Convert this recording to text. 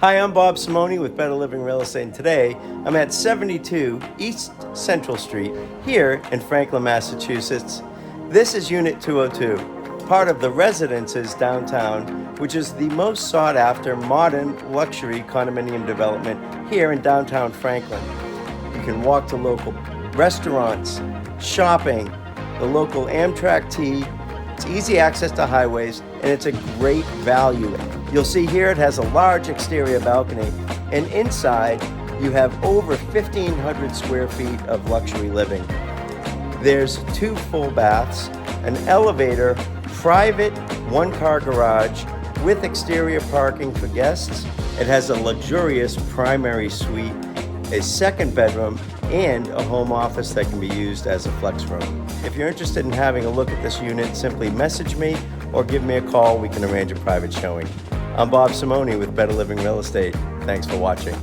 Hi, I'm Bob Simone with Better Living Real Estate, and today I'm at 72 East Central Street here in Franklin, Massachusetts. This is Unit 202, part of the Residences downtown, which is the most sought after modern luxury condominium development here in downtown Franklin. You can walk to local restaurants, shopping, the local Amtrak T. It's easy access to highways, and it's a great value. You'll see here it has a large exterior balcony, and inside you have over 1,500 square feet of luxury living. There's 2 full baths, an elevator, private one-car garage with exterior parking for guests. It has a luxurious primary suite, a second bedroom, and a home office that can be used as a flex room. If you're interested in having a look at this unit, simply message me or give me a call. We can arrange a private showing. I'm Bob Simone with Better Living Real Estate. Thanks for watching.